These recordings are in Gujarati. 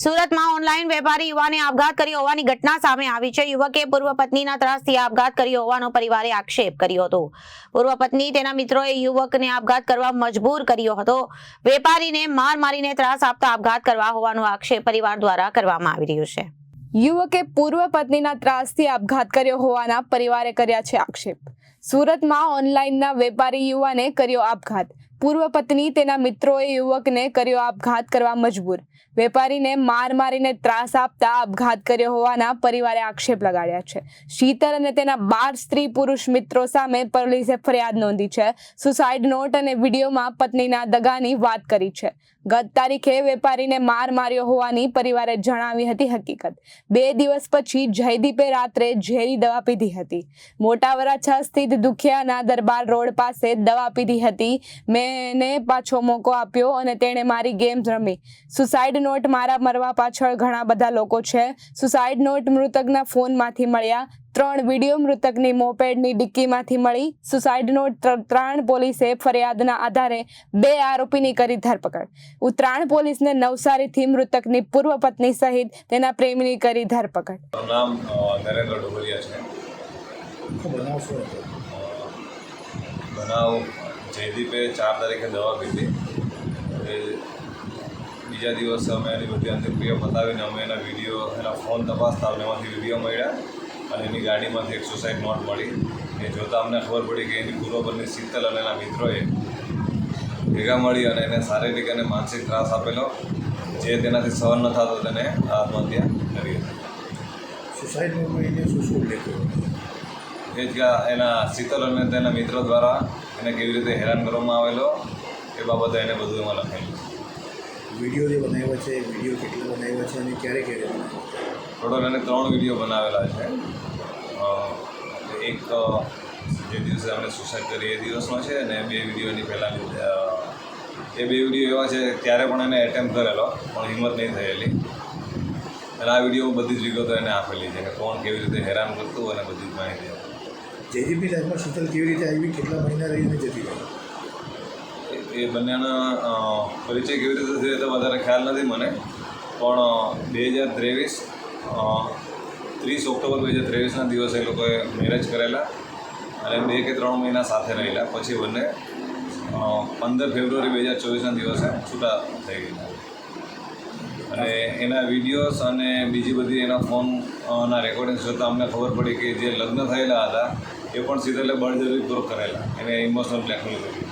સુરતમાં ઓનલાઈન વેપારી યુવાને આપઘાત કર્યો હોવાની ઘટના સામે આવી છે। યુવકે પૂર્વ પત્નીના ત્રાસથી આપઘાત કર્યો હોવાનો પરિવારે આક્ષેપ કર્યો હતો। પૂર્વ પત્ની તેના મિત્રોએ યુવકને આપઘાત કરવા મજબૂર કર્યો હતો। વેપારીને માર મારીને ત્રાસ આપતા આપઘાત કરવા હોવાનો આક્ષેપ પરિવાર દ્વારા કરવામાં આવી રહ્યો છે। યુવકે પૂર્વ પત્નીના ત્રાસથી આપઘાત કર્યો હોવાના પરિવારે કર્યા છે આક્ષેપ। સુરતમાં ઓનલાઈનના વેપારી યુવાને કર્યો આપઘાત। પૂર્વ પત્ની તેના મિત્રોએ યુવકને કર્યો આપઘાત કરવા મજબૂર। વેપારીને માર મારીને ત્રાસ આપતા આપઘાત કર્યો હોવાના પરિવારે આક્ષેપ લગાડ્યા છે। શીતલ અને તેના 12 સ્ત્રી પુરુષ મિત્રો સામે પોલીસે ફરિયાદ નોંધી છે। સુસાઇડ નોટ અને વિડીયોમાં પત્નીના દગાની વાત કરી છે। ગત તારીખે વેપારીને માર માર્યો હોવાની પરિવારે જણાવી હતી હકીકત। 2 દિવસ પછી જયદીપે રાત્રે ઝેરી દવા પીધી હતી। મોટા વરાછા સ્થિત દુખિયાના દરબાર રોડ પાસે દવા પીધી હતી। મેં એને પાછો મોકો આપ્યો અને તેણે મારી ગેમ રમી। સુસાઇડ નોટ મારા મરવા પાછળ ઘણા બધા લોકો છે। સુસાઇડ નોટ મૃતકના ફોનમાંથી મળ્યા। 3 વિડીયો મૃતકની મોપેડની ડિક્કીમાંથી મળી। સુસાઇડ નોટ ઉત્તરાયણ પોલીસે ફરિયાદના આધારે 2 આરોપીની કરી ધરપકડ। ઉત્તરાયણ પોલીસને નવસારીથી મૃતકની પૂર્વ પત્ની સહિત તેના પ્રેમીની કરી ધરપકડ। નામ નરેન્દ્ર ડોબરિયા છે। બનાવ જયદીપે 4 તારીખે દવા પીધી। બીજા દિવસે અમે એની બધી અંતિમક્રિયા પતાવીને અમે એના વિડીયો એના ફોન તપાસતા અમને એમાંથી વિડીયો મળ્યા અને એની ગાડીમાંથી એક સુસાઇડ નોટ મળી। એ જોતાં અમને ખબર પડી કે એની પૂર્વ પત્ની શીતલ અને એના મિત્રોએ ભેગા મળી અને એને શારીરિક અને માનસિક ત્રાસ આપેલો, જે તેનાથી સહન ન થતો તેને આત્મહત્યા કરી હતી। સુસાઇડ નોટમાં એને શું ઉલ્લેખ કર્યો? એ જ એના શીતલ અને તેના મિત્રો દ્વારા એને કેવી રીતે હેરાન કરવામાં આવેલો એ બાબતે એને બધું એમાં લખેલું છે। વિડીયો જે બનાવ્યા છે, વિડીયો કેટલા બનાવ્યા છે અને ક્યારે ક્યારે બનાવ્યા? ટોટલ એને 3 વિડીયો બનાવેલા છે। એક જે દિવસે અમે સુસાઇડ કરી એ દિવસનો છે અને 2 વિડીયો એની પહેલાં એ 2 વિડીયો એવા છે ત્યારે પણ એને એટેમ્પ કરેલો પણ હિંમત નહીં થયેલી। અને આ વિડીયો બધી જ વિગતો એને આપેલી છે કે કોણ કેવી રીતે હેરાન કરતું અને બધી જ માહિતી આપી। જયદીપની લાઈફમાં શીતલ કેવી રીતે આવી, કેટલા મહિના રહીને જતી રહી? એ બંનેના પરિચય કેવી રીતે થયો તો વધારે ખ્યાલ નથી મને, પણ 2023 30 ઓક્ટોબર 2023ના દિવસે એ લોકોએ મેરેજ કરેલા અને 2 કે 3 મહિના સાથે રહેલા। પછી બંને 15 ફેબ્રુઆરી 2024ના દિવસે છૂટા થઈ ગયેલા। અને એના વિડીયોઝ અને બીજી બધી એના ફોનના રેકોર્ડિંગ્સ જોતાં અમને ખબર પડી કે જે લગ્ન થયેલા હતા એ પણ શીતલે બળજબરીપૂર્વક કરેલા, એને ઇમોશનલ બ્લેકમેલ કરી।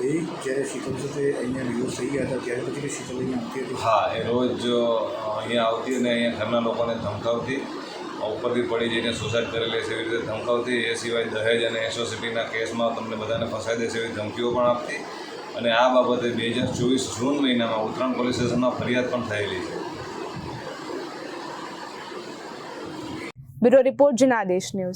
એ જ્યારે શીતલ સાથે અહીંયા ડિવોર્સ થઈ ગયા હતા ત્યારે પછી શીતલ અહીંયા આવતી હતી? હા, એ રોજ અહીંયા આવતી અને અહીંયા ઘરના લોકોને ધમકાવતી, ઉપરથી પડી જઈને સુસાઇડ કરેલી છે એવી રીતે ધમકાવતી। એ સિવાય દહેજ અને એસોસિટીના કેસમાં તમને બધાને ફસાઈ દેશે એવી ધમકીઓ પણ આપતી। અને આ બાબતે 2024 જૂન મહિનામાં ઉત્તરાયણ પોલીસ સ્ટેશનમાં ફરિયાદ પણ થયેલી છે। Bureau report Janadesh news.